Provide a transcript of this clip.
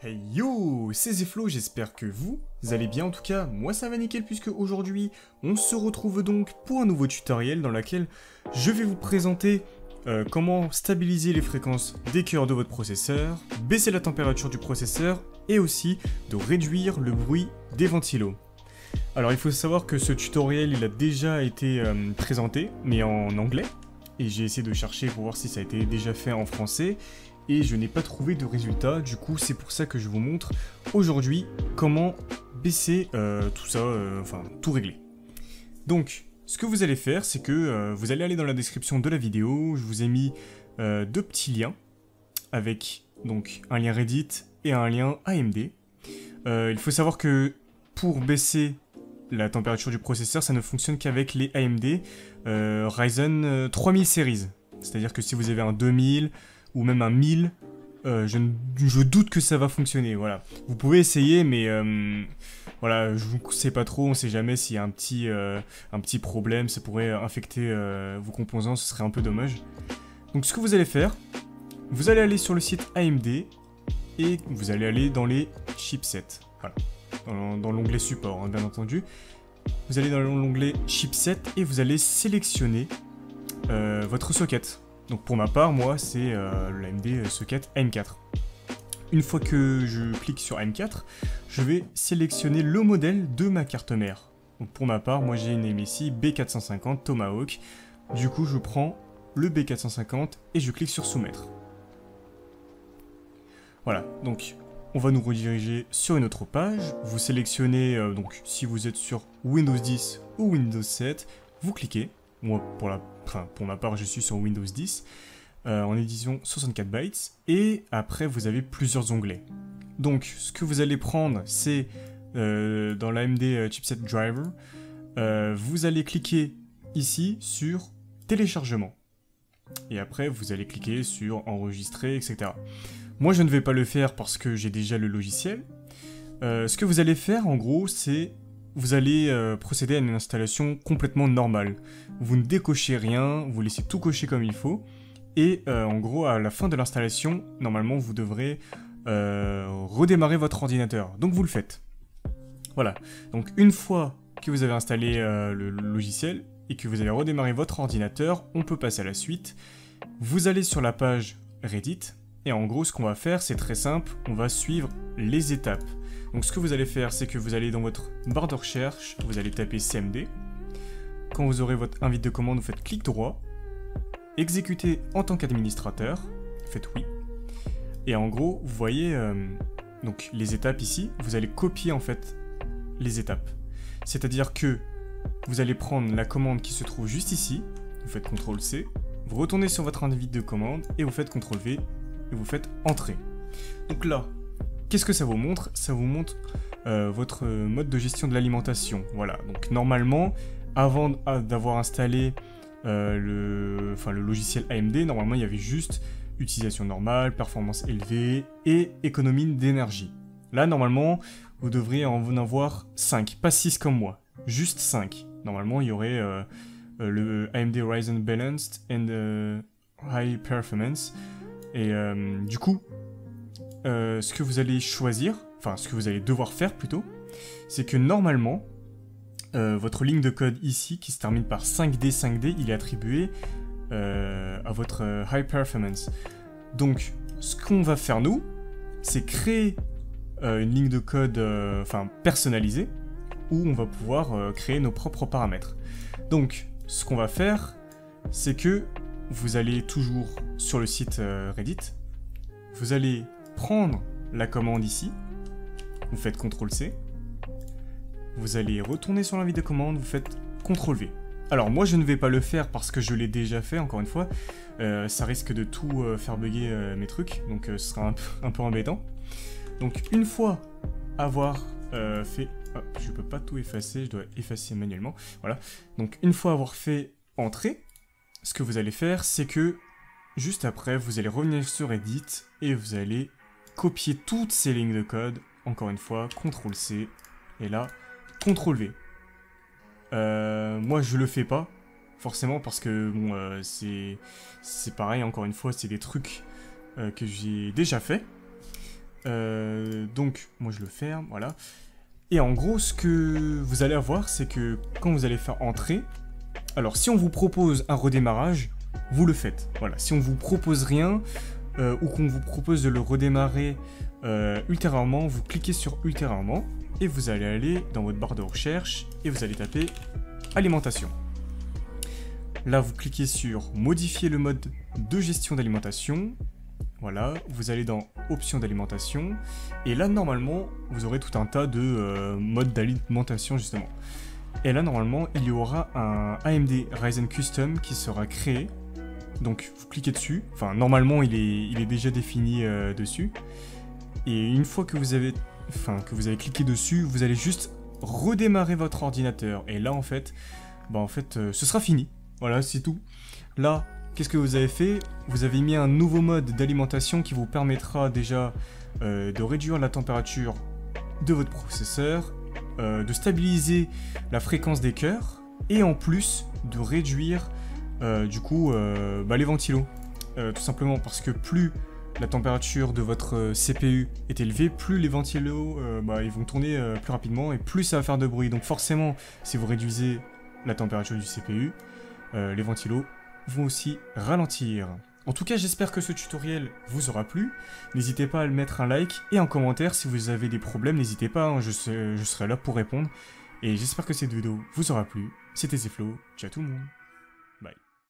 Hey yo, c'est Zeflo, j'espère que vous allez bien. En tout cas, moi ça va nickel puisque aujourd'hui, on se retrouve donc pour un nouveau tutoriel dans lequel je vais vous présenter comment stabiliser les fréquences des cœurs de votre processeur, baisser la température du processeur et aussi de réduire le bruit des ventilos. Alors il faut savoir que ce tutoriel il a déjà été présenté, mais en anglais, et j'ai essayé de chercher pour voir si ça a été déjà fait en français, et je n'ai pas trouvé de résultat. Du coup c'est pour ça que je vous montre aujourd'hui comment baisser tout ça, enfin tout régler. Donc ce que vous allez faire, c'est que vous allez aller dans la description de la vidéo, je vous ai mis deux petits liens, avec donc un lien Reddit et un lien AMD. Il faut savoir que pour baisser la température du processeur, ça ne fonctionne qu'avec les AMD Ryzen 3000 series. C'est-à-dire que si vous avez un 2000 ou même un 1000, je doute que ça va fonctionner. Voilà. Vous pouvez essayer, mais voilà, je vous conseille pas trop. On sait jamais s'il y a un petit problème, ça pourrait infecter vos composants, ce serait un peu dommage. Donc ce que vous allez faire, vous allez aller sur le site AMD et vous allez aller dans les chipsets. Voilà. Dans l'onglet support, hein, bien entendu. Vous allez dans l'onglet chipset et vous allez sélectionner votre socket. Donc pour ma part, moi, c'est l'AMD socket AM4. Une fois que je clique sur AM4, je vais sélectionner le modèle de ma carte mère. Donc pour ma part, moi j'ai une MSI B450 Tomahawk. Du coup, je prends le B450 et je clique sur soumettre. Voilà, donc on va nous rediriger sur une autre page. Vous sélectionnez, donc si vous êtes sur Windows 10 ou Windows 7, vous cliquez. Moi, pour ma part, je suis sur Windows 10, en édition 64 bytes, et après, vous avez plusieurs onglets. Donc, ce que vous allez prendre, c'est dans l'AMD Chipset Driver, vous allez cliquer ici sur Téléchargement. Et après, vous allez cliquer sur Enregistrer, etc. Moi, je ne vais pas le faire parce que j'ai déjà le logiciel. Ce que vous allez faire, en gros, c'est vous allez procéder à une installation complètement normale. Vous ne décochez rien, vous laissez tout cocher comme il faut. Et en gros, à la fin de l'installation, normalement, vous devrez redémarrer votre ordinateur. Donc, vous le faites. Voilà. Donc, une fois que vous avez installé le logiciel et que vous avez redémarré votre ordinateur, on peut passer à la suite. Vous allez sur la page Reddit. Et en gros, ce qu'on va faire, c'est très simple. On va suivre les étapes. Donc ce que vous allez faire, c'est que vous allez dans votre barre de recherche, vous allez taper CMD. Quand vous aurez votre invite de commande, vous faites clic droit, exécuter en tant qu'administrateur, faites oui. Et en gros, vous voyez donc les étapes ici, vous allez copier en fait les étapes. C'est-à-dire que vous allez prendre la commande qui se trouve juste ici, vous faites CTRL-C, vous retournez sur votre invite de commande et vous faites CTRL-V et vous faites Entrée. Donc là, qu'est-ce que ça vous montre? Ça vous montre votre mode de gestion de l'alimentation. Voilà, donc normalement, avant d'avoir installé le logiciel AMD, normalement il y avait juste utilisation normale, performance élevée et économie d'énergie. Là, normalement, vous devriez en avoir 5, pas 6 comme moi, juste 5. Normalement, il y aurait le AMD Ryzen Balanced and High Performance. Et du coup, ce que vous allez choisir, enfin ce que vous allez devoir faire plutôt, c'est que normalement, votre ligne de code ici, qui se termine par 5D, il est attribué à votre High Performance. Donc, ce qu'on va faire nous, c'est créer une ligne de code personnalisée, où on va pouvoir créer nos propres paramètres. Donc, ce qu'on va faire, c'est que vous allez toujours sur le site Reddit, vous allez prendre la commande ici, vous faites CTRL-C, vous allez retourner sur l'invite de commande, vous faites CTRL-V. Alors moi je ne vais pas le faire parce que je l'ai déjà fait, encore une fois, ça risque de tout faire bugger mes trucs, donc ce sera un peu embêtant. Donc une fois avoir fait... Hop, je peux pas tout effacer, je dois effacer manuellement, voilà. Donc une fois avoir fait Entrée, ce que vous allez faire, c'est que juste après, vous allez revenir sur Reddit et vous allez copier toutes ces lignes de code, encore une fois, CTRL-C, et là, CTRL-V. Moi, je le fais pas, forcément, parce que, bon, c'est pareil, encore une fois, c'est des trucs que j'ai déjà fait. Donc, moi je le ferme, voilà. Et en gros, ce que vous allez avoir, c'est que quand vous allez faire entrer, alors si on vous propose un redémarrage, vous le faites. Voilà, si on vous propose rien, ou qu'on vous propose de le redémarrer ultérieurement, vous cliquez sur ultérieurement, et vous allez aller dans votre barre de recherche, et vous allez taper alimentation. Là, vous cliquez sur modifier le mode de gestion d'alimentation. Voilà, vous allez dans options d'alimentation, et là normalement vous aurez tout un tas de modes d'alimentation justement. Et là normalement il y aura un AMD Ryzen Custom qui sera créé, donc vous cliquez dessus, enfin normalement il est déjà défini dessus, et une fois que vous avez cliqué dessus, vous allez juste redémarrer votre ordinateur, et là en fait, ce sera fini, voilà c'est tout. Là, qu'est-ce que vous avez fait? Vous avez mis un nouveau mode d'alimentation qui vous permettra déjà de réduire la température de votre processeur, de stabiliser la fréquence des cœurs, et en plus de réduire les ventilos. Tout simplement parce que plus la température de votre CPU est élevée, plus les ventilos ils vont tourner plus rapidement, et plus ça va faire de bruit. Donc forcément, si vous réduisez la température du CPU, les ventilos vont aussi ralentir. En tout cas, j'espère que ce tutoriel vous aura plu. N'hésitez pas à le mettre un like et un commentaire si vous avez des problèmes. N'hésitez pas, hein, je serai là pour répondre. Et j'espère que cette vidéo vous aura plu. C'était Zeflo, ciao tout le monde.